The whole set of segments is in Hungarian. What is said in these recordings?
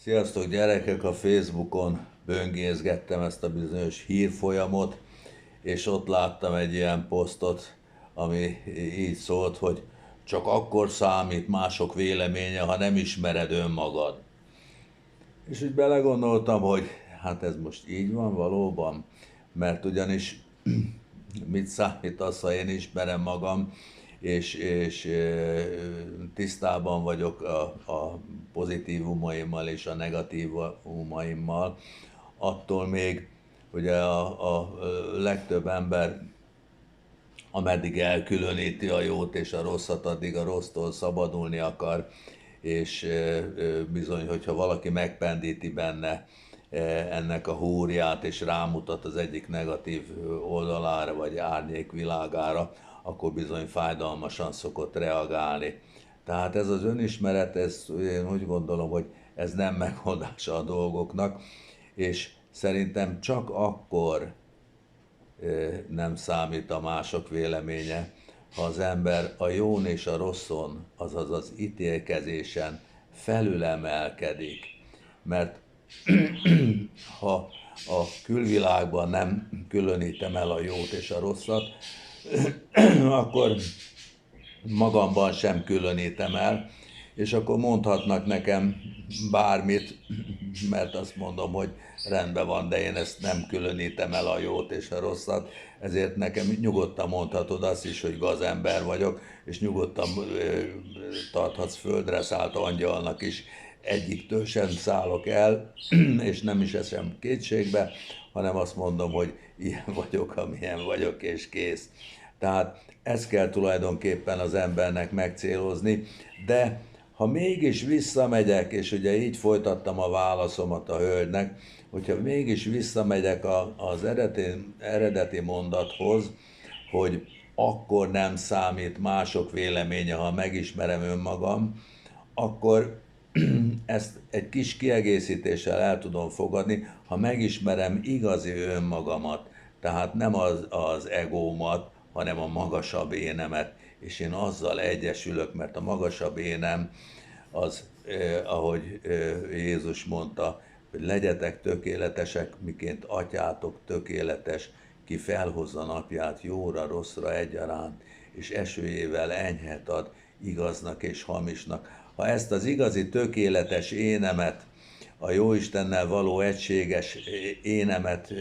Sziasztok gyerekek, a Facebookon böngészgettem ezt a bizonyos hírfolyamot, és ott láttam egy ilyen posztot, ami így szólt, hogy csak akkor számít mások véleménye, ha nem ismered önmagad. És úgy belegondoltam, hogy hát ez most így van valóban, mert ugyanis mit számít az, ha én ismerem magam, és tisztában vagyok a pozitívumaimmal és a negatívumaimmal, attól még ugye a legtöbb ember, ameddig elkülöníti a jót és a rosszat, addig a rossztól szabadulni akar, és bizony, hogyha valaki megpendíti benne ennek a húrját, és rámutat az egyik negatív oldalára, vagy árnyék világára, akkor bizony fájdalmasan szokott reagálni. Tehát ez az önismeret, ez, én úgy gondolom, hogy ez nem megoldása a dolgoknak, és szerintem csak akkor nem számít a mások véleménye, ha az ember a jón és a rosszon, azaz az ítélkezésen felülemelkedik. Mert ha a külvilágban nem különítem el a jót és a rosszat, akkor magamban sem különítem el, és akkor mondhatnak nekem bármit, mert azt mondom, hogy rendben van, de én ezt nem különítem el, a jót és a rosszat, ezért nekem nyugodtan mondhatod azt is, hogy gazember vagyok, és nyugodtan tarthatsz földre szállt angyalnak is, egyiktől sem szállok el, és nem is esem kétségbe, hanem azt mondom, hogy ilyen vagyok, amilyen vagyok, és kész. Tehát ezt kell tulajdonképpen az embernek megcélozni, de ha mégis visszamegyek, és ugye így folytattam a válaszomat a hölgynek, hogyha mégis visszamegyek az eredeti mondathoz, hogy akkor nem számít mások véleménye, ha megismerem önmagam, akkor ezt egy kis kiegészítéssel el tudom fogadni, ha megismerem igazi önmagamat, tehát nem az egómat, hanem a magasabb énemet, és én azzal egyesülök, mert a magasabb énem az, ahogy Jézus mondta, hogy legyetek tökéletesek, miként atyátok tökéletes, ki felhozza napját jóra, rosszra egyaránt, és esőjével enyhet ad igaznak és hamisnak. Ha ezt az igazi tökéletes énemet, a Jóistennel való egységes énemet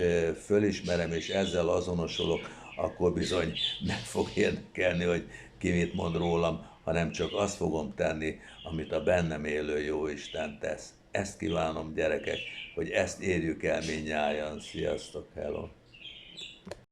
fölismerem, és ezzel azonosulok, akkor bizony nem fog érdekelni, hogy ki mit mond rólam, hanem csak azt fogom tenni, amit a bennem élő Jóisten tesz. Ezt kívánom, gyerekek, hogy ezt érjük el mindnyájan. Sziasztok, hello!